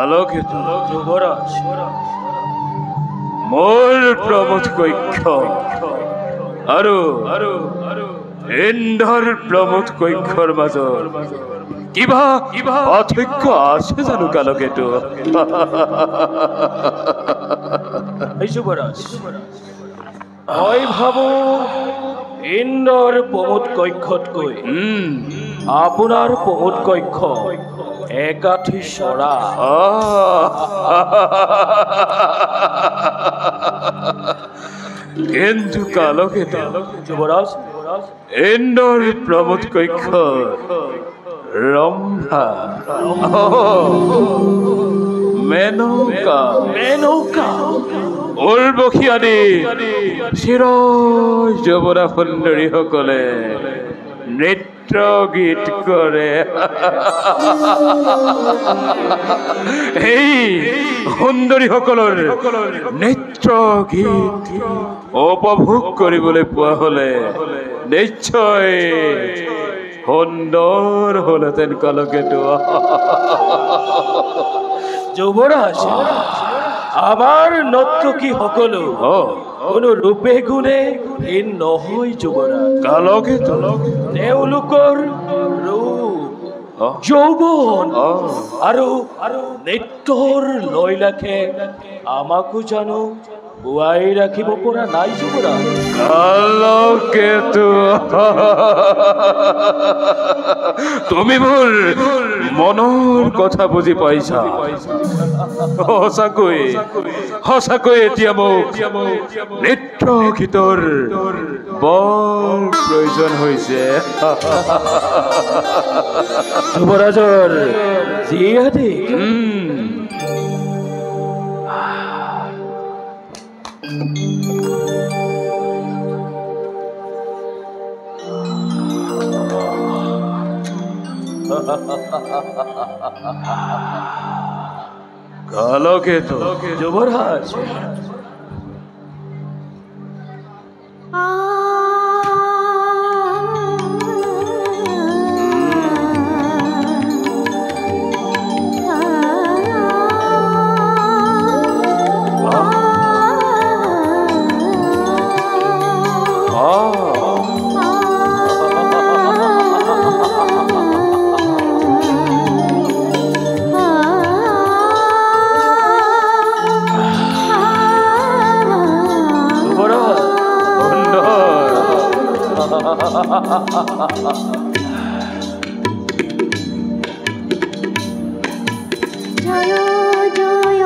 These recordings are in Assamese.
কালকেতু যুবৰাজ মোৰ প্ৰমোদ কক্ষ আৰু ইন্দ্ৰৰ প্ৰমোদ কক্ষৰ মাজত কিবা পাৰ্থক্য আছে জানো কালকেতু? যুবৰাজ মই ভাবো ইন্দ্ৰৰ প্ৰমোদ কক্ষতকৈ আপোনাৰ প্ৰমোদ কক্ষ একাঠি চৰা। কিন্তু কালকেতু যুবৰাজ ইন্দ্ৰৰ প্ৰমোদ কক্ষ ৰম্ভা মেনকা উৰ্বশী আদি চিৰ যুৱনা সুন্দৰীসকলে নৃত্য গীত কৰে। এই সুন্দৰীসকলৰ নৃত্য গীত উপভোগ কৰিবলৈ পোৱা হলে নিশ্চয় সুন্দৰ হলহেঁতেন কালকেতু। যুৱৰাজ আমাৰ নৰ্তকী সকলো কোনো ৰূপে গুণে হীন নহয় যুৱৰাজ। কালকেতু তেওঁলোকৰ ৰূপ যৌৱন আৰু নৃত্যৰ লৈলাসে আমাকো জানো বুৱাই ৰাখিব পৰা নাই যুৱৰাজ। কালকেতু তুমি মোৰ মনৰ কথা বুজি পাইছা। সঁচাকৈ এতিয়া মোক নৃত্য গীতৰ বৰ প্ৰয়োজন হৈছে। যুৱৰাজৰ যি আদেশ। কালকেতু যুৱৰাজ জয় জয়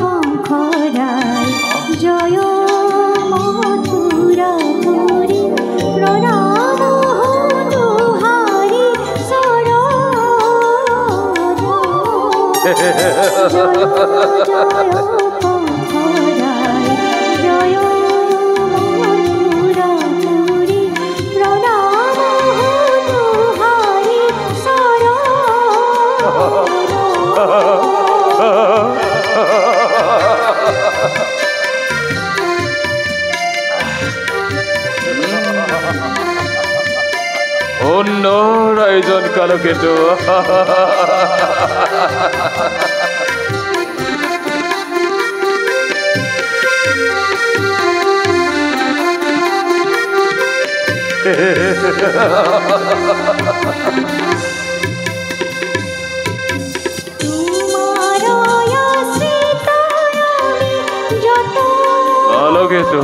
কঙ্কৰায় জয় মথুৰাপুৰী প্ৰণাম দুহাৰি সৰোজ। জয় জয় কঙ্কৰায় জয় মথুৰাপুৰী প্ৰণাম দুহাৰি সৰোজ। সুন্দৰ আয়োজন কালকেতু। কালকেতু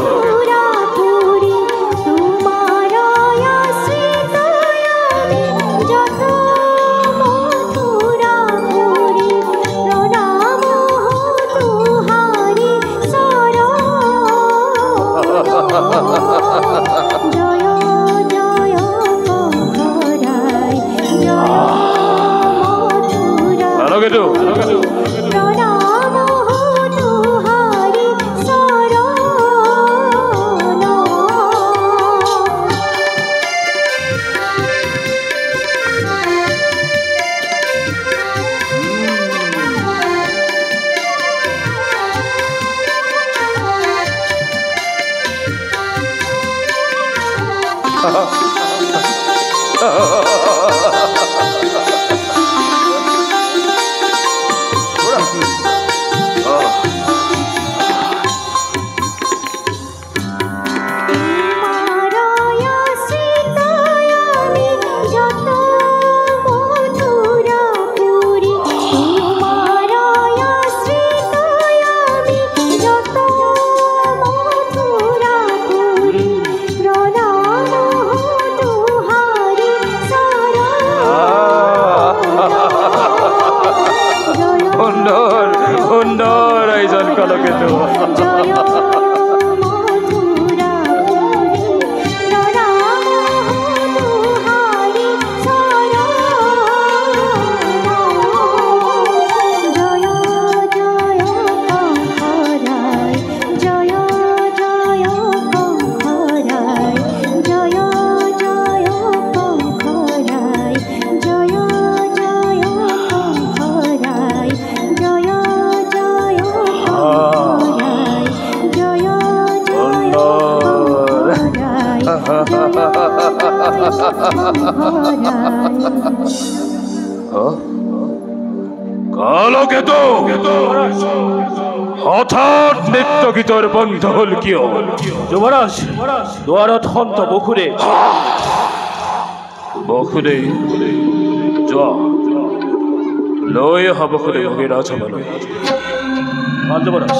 কালকেতু হঠাৎ নৃত্য গীতর বন্ধ হল কিয়? যুবরাজ দুয়ারত হন্ত বখুরে বখুরে যা লয় হবখুরে ভগিরাজ বলো। যুবরাজ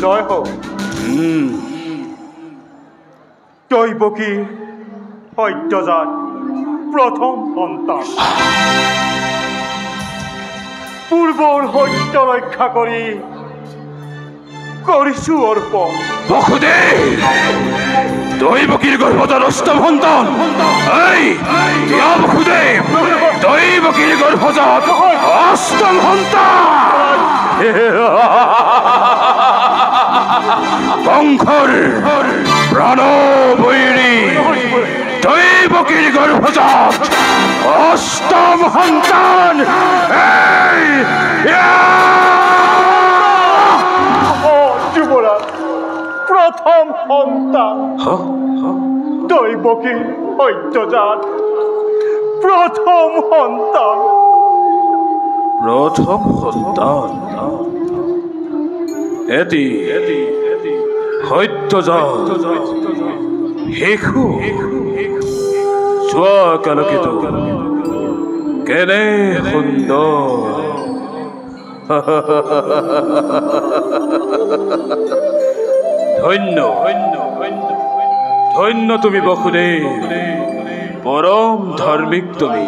জয় হোক। দৈবকী সত্যজাত প্ৰথম সন্তান পূৰ্বৰ সত্য ৰক্ষা কৰি কৰিছো অৰ্পণ। বখুদে দৈবকীৰ গৰ্ভজাত অষ্টম সন্তান। এই বখুদে দৈবকীৰ গৰ্ভজাত অষ্টম সন্তান কংসৰ প্ৰাণবৈৰী দৈবকীৰ গৰ্ভজাত অষ্টম সন্তান। যুৱৰাজ প্ৰথম সন্তান দৈবকী সত্যজাত প্ৰথম সন্তান। প্ৰথম সন্তান এটি সত্যজাত শিশু চোৱা কালকেতু কেনে সুন্দৰ। ধন্য ধন্য তুমি বসুদেৱ, পৰম ধাৰ্মিক তুমি।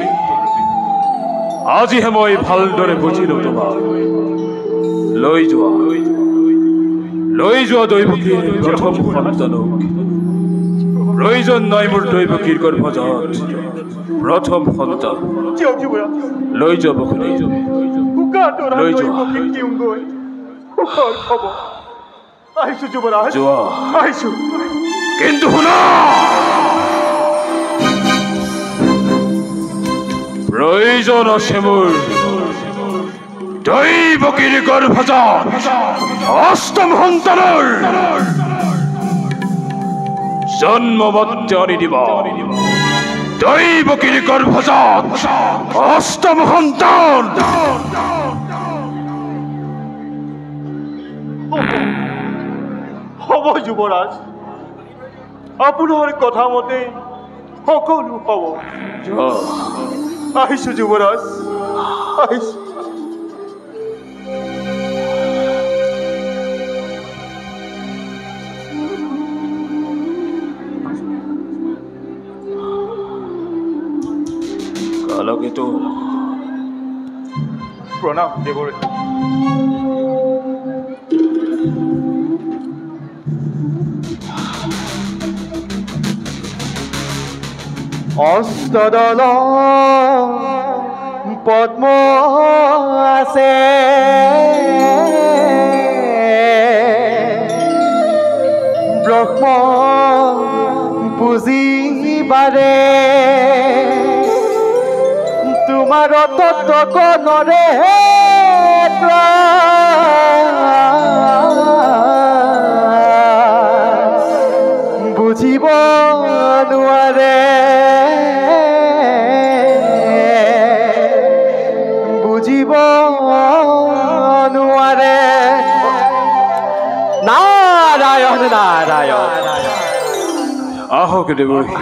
আজিহে মই ভালদৰে বুজিলো তোমাক। লৈ যোৱা দৈবকীৰ প্ৰথম সন্তানক। প্ৰয়োজন নাই মোৰ দৈবকীৰ গৰ্ভজাত প্ৰথম সন্তান। দিয়ক যুৱৰাজ, লৈ যোৱা বসুদেৱ। উগাতৰা লৈ যোৱা। দৈবকীক দিওঁগৈ সুখৰ খবৰ। আহিছো যুৱৰাজ, যোৱা। আহিছো। কিন্তু শুনা, প্ৰয়োজন আছে মোৰ দৈবকীৰ গৰ্ভজাত অষ্টম সন্তানৰ জন্মমত্য আনি দিব। দৈবকীৰ গৰ্ভজাত অষ্টম সন্তান। হ'ব যুৱৰাজ, আপোনাৰ কথা মতে সকলো হ'ব। আহিছো যুৱৰাজ, আহিছো। কালকেতু প্ৰণাম দেৱৰে। অষ্টদল পদ্ম আছে ব্ৰহ্ম পুজিবাৰে তোমাৰ তত্ত্ব কণৰে বুজিব নোৱাৰে বুজিব নোৱাৰে নাৰায়ণ নাৰায়ণ আহক দেৱৰী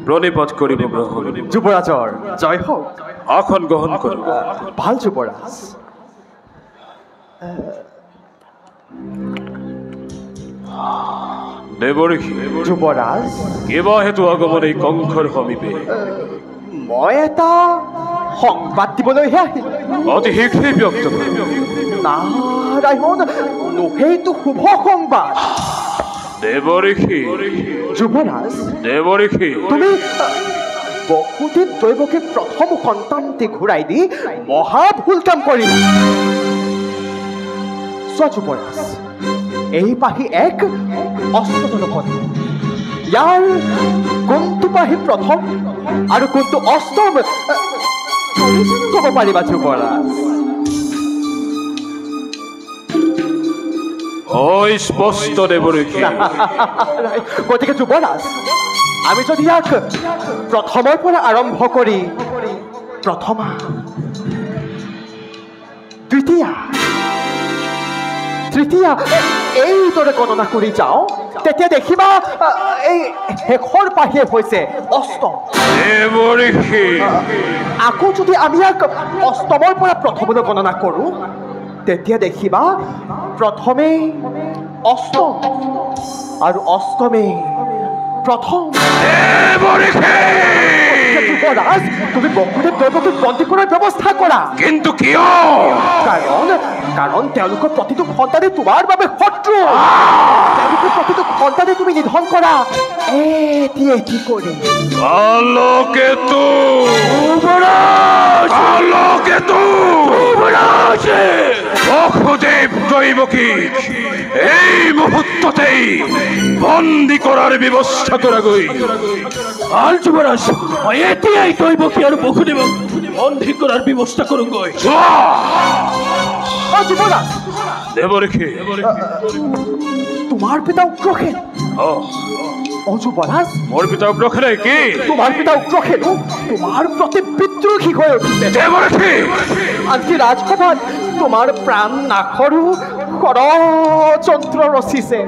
প্ৰণিপাত কৰিব গ্ৰহণ যুৱৰাজৰ জয় হওক আসন গ্ৰহণ কৰিব ভাল যুৱৰাজ দেৱৰী যুৱৰাজ কিবা হেতু আগমন এই কংসৰ সমীপে মই এটা সংবাদ দিবলৈহে আহিলোঁ অতি শীঘ্ৰেই ব্যক্ত কৰিব নাৰায়ণ নহয়তো শুভ সংবাদ দেৱঋষি যুৱৰাজ দেৱঋষি তুমি বসুদেৱ দৈৱকী প্ৰথম সন্তানটি ঘূৰাই দি মহা ভুল কাম কৰিলা চোৱা যুৱৰাজ এই পাহি এক অষ্টদলপতি ইয়াৰ কোনটো পাহি প্ৰথম আৰু কোনটো অষ্টম তুমি জানো ক'ব পাৰিবা যুৱৰাজ স্পষ্ট দেৱঋষি গতিকে যুৱৰাজ আমি যদি ইয়াক প্ৰথমৰ পৰা আৰম্ভ কৰি প্ৰথমা দ্বিতীয়া তৃতীয়া এইদৰে গণনা কৰি যাওঁ তেতিয়া দেখিবা এই শেষৰ পাহিয়ে হৈছে অষ্টম দেৱঋষি আকৌ যদি আমি ইয়াক অষ্টমৰ পৰা প্ৰথমলৈ গণনা কৰোঁ তেতিয়া দেখিবা প্ৰথমেই অষ্টম আৰু অষ্টমেই প্ৰথম যুৱৰাজ তুমি বসুদেৱ দৈৱকীক বন্দী কৰাৰ ব্যৱস্থা কৰা কিন্তু কিয় কাৰণ তেওঁলোকৰ প্ৰতিটো সন্তানে তোমাৰ বাবে শত্ৰু তেওঁলোকৰ প্ৰতিটো সন্তানে তুমি নিধন কৰা এটি কৰি আলোকেতু বসুদেৱ দৈৱকীক এই মুহূৰ্ততেই বন্দী কৰাৰ ব্যৱস্থা কৰাগৈ ভাল যুৱৰাজ মই এতিয়াই দৈৱকী আৰু বসুদেৱক বন্দী কৰাৰ ব্যৱস্থা কৰোঁগৈ যুৱৰাজ দেৱঋষি তোমাৰ পিতা উগ্ৰসেন যুৱৰাজ মোৰ পিতা উগ্ৰসেনে কি তোমাৰ পিতা উগ্ৰসেনো তোমাৰ প্ৰতি বিদ্ৰোহী হৈ উঠিছে দেৱঋষি আনকি ৰাজসভাত তোমাৰ প্ৰাণ নাশৰো ষড়যন্ত্ৰ ৰচিছে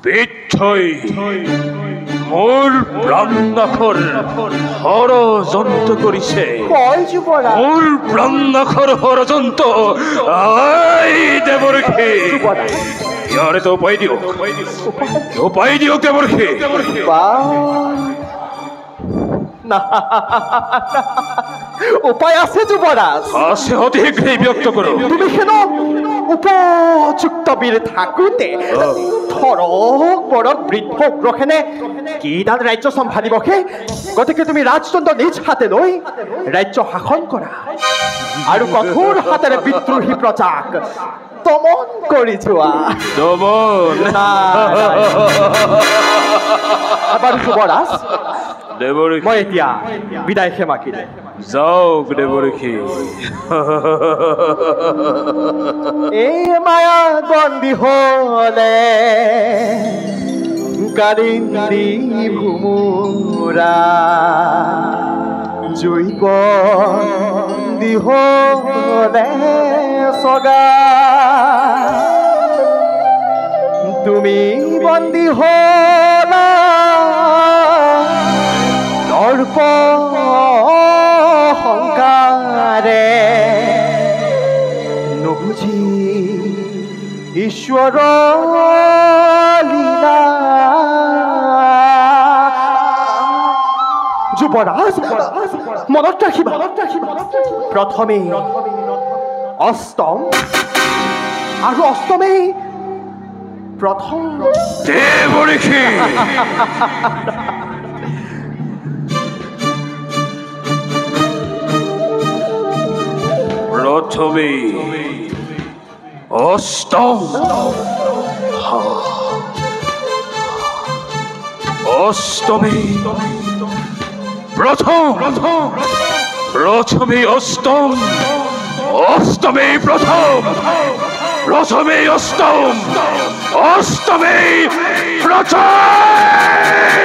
বিদ্ধই মোৰ প্ৰাণনাশৰ ষড়যন্ত্ৰ কৰিছে কয় যুৱৰাজ মোৰ প্ৰাণনাশৰ ষড়যন্ত্ৰ দেৱঋষি যুৱৰাজ ইয়াৰ এটা উপায় দিয়ক দেৱঋষি উপায় আছে যুৱৰাজ আছে অতি শীঘ্ৰেই ব্যক্ত কৰোঁ তুমি হেনো উপযুক্ত বীৰ থাকোঁতে বৰক বৃদ্ধ উগ্ৰসেনে কিডাল ৰাজ্য চম্ভালিব গতিকে তুমি ৰাজদণ্ড নিজ হাতে লৈ ৰাজ্য শাসন কৰা আৰু কঠোৰ হাতেৰে বিদ্ৰোহী প্ৰজাক দমন কৰি যোৱা এবাৰ যুৱৰাজ দেৱঋষি মই এতিয়া বিদায় মাগিলে যাওক দেৱঋষি এই মায়া বন্দী হলে কালিন্দী ভুমুৰা জুইব দিহলে সগা তুমি বন্দী হলা দৰ্প সংকাৰে নুবুজি ঈশ্বৰ লীলা যুৱৰাজ মনত ৰাখিবা প্ৰথমে অষ্টম আৰু অষ্টমেই প্ৰথম দেৱঋষি প্ৰথমে অষ্টম অষ্টমে প্ৰথম প্ৰথমে অষ্টম, অষ্টমে প্ৰথম, প্ৰথমে অষ্টম, অষ্টমে প্ৰথম।